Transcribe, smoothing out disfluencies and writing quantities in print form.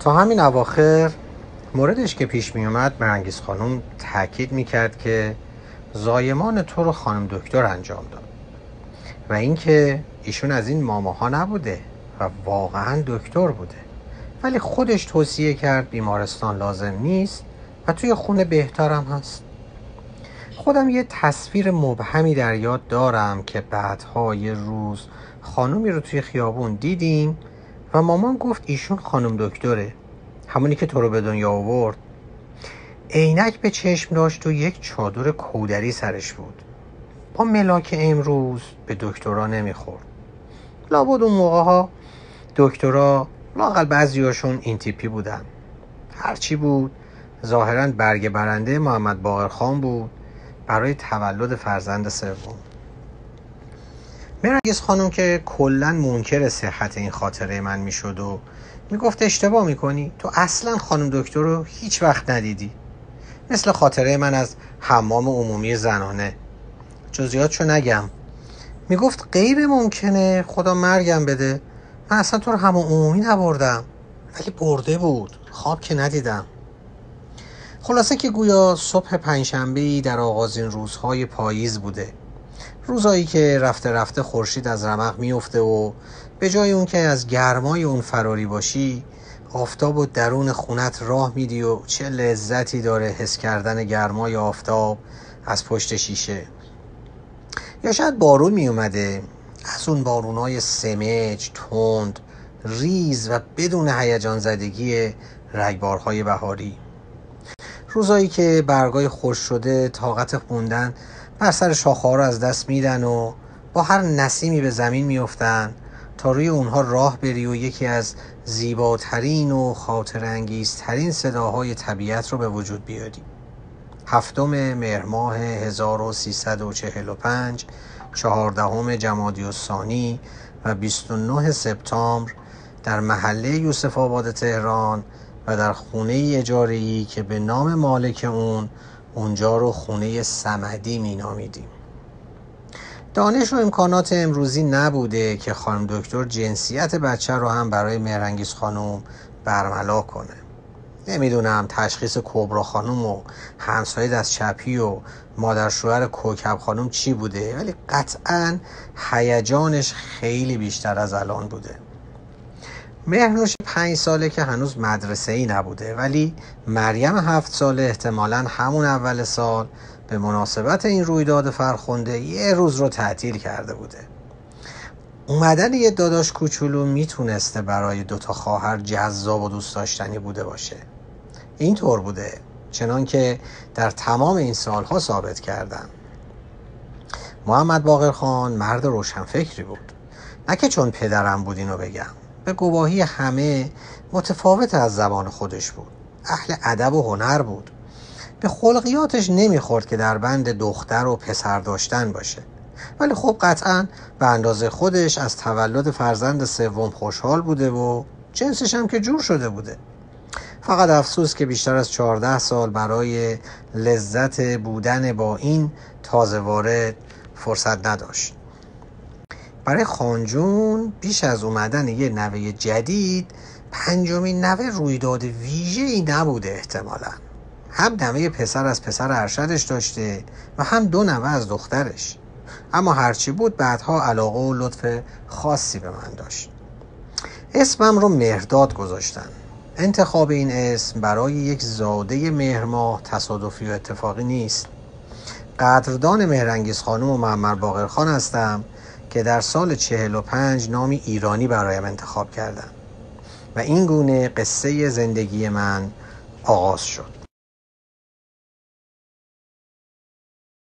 تا همین اواخر موردش که پیش می اومد مرنگیز خانم تاکید میکرد که زایمان تو رو خانم دکتر انجام داد و اینکه ایشون از این ماماها نبوده و واقعا دکتر بوده، ولی خودش توصیه کرد بیمارستان لازم نیست و توی خونه بهترم هست. خودم یه تصویر مبهمی در یاد دارم که بعدها یه روز خانومی رو توی خیابون دیدیم و مامان گفت ایشون خانم دکتره، همونی که تو رو به دنیا آورد. عینک به چشم داشت و یک چادر کودری سرش بود. با ملاک امروز به دکترا نمیخورد. لابد اون موقع ها دکترا لااقل بعضیاشون این تیپی بودن. هرچی بود ظاهراً برگ برنده محمد باقر خان بود برای تولد فرزند سوم. مرنگیز خانم که کلاً منکر صحت این خاطره من میشد و میگفت اشتباه میکنی، تو اصلاً خانم دکتر رو هیچ وقت ندیدی. مثل خاطره من از حمام عمومی زنانه. جزئیاتشو نگم. میگفت غیر ممکنه، خدا مرگم بده، من اصلا تو رو حمام عمومی نبردم. ولی برده بود، خواب که ندیدم. خلاصه که گویا صبح پنجشنبه‌ای در آغازین روزهای پاییز بوده، روزایی که رفته رفته خورشید از رمق میفته و به جای اون که از گرمای اون فراری باشی، آفتاب و درون خونت راه میدی و چه لذتی داره حس کردن گرمای آفتاب از پشت شیشه. یا شاید بارون می اومده، از اون بارونای سمج، تند، ریز و بدون هیجان زدگی رگبارهای بهاری. روزایی که برگای خشک شده طاقت خوندن بر سر شاخه‌ها رو از دست میدن و با هر نسیمی به زمین میافتن تا روی اونها راه بری و یکی از زیباترین و خاطرانگیزترین صداهای طبیعت رو به وجود بیاری. 7 مهر ماه 1345، 14 جمادی الثانی و 29 سپتامبر در محله یوسف آباد تهران و در خونه اجاره‌ای که به نام مالک اونجا رو خونه صمدی می نامیدیم. دانش و امکانات امروزی نبوده که خانم دکتر جنسیت بچه رو هم برای مهرنگیز خانم برملا کنه. نمیدونم تشخیص کبرا خانم و همسایه دست چپی و مادر شوهر کوکب خانم چی بوده، ولی قطعاً هیجانش خیلی بیشتر از الان بوده. مهرنوش 5 ساله که هنوز مدرسه‌ای نبوده، ولی مریم 7 ساله احتمالاً همون اول سال به مناسبت این رویداد فرخنده یه روز رو تعطیل کرده بوده. اومدن یه داداش کوچولو میتونسته برای 2 خواهر جذاب و دوست داشتنی بوده باشه. اینطور بوده، چنان که در تمام این سالها ثابت کردن. محمد باقر خان مرد روشنفکری بود، نه که چون پدرم بود اینو بگم، به گواهی همه متفاوت از زبان خودش بود. اهل ادب و هنر بود. به خلقیاتش نمیخورد که در بند دختر و پسر داشتن باشه، ولی خب قطعاً به اندازه خودش از تولد فرزند سوم خوشحال بوده و جنسش هم که جور شده بوده. فقط افسوس که بیشتر از 14 سال برای لذت بودن با این تازه وارد فرصت نداشت. برای خانجون بیش از اومدن یه نوه جدید 5مین نوه رویداد ویژه‌ای نبوده احتمالاً. هم نوه پسر از پسر ارشدش داشته و هم 2 نوه از دخترش. اما هرچی بود بعدها علاقه و لطف خاصی به من داشت. اسمم رو مهرداد گذاشتن. انتخاب این اسم برای یک زاده مهرماه تصادفی و اتفاقی نیست. قدردان مهرنگیز خانم و محمد باقر خان هستم که در سال 45 نامی ایرانی برایم انتخاب کردن و این گونه قصه زندگی من آغاز شد.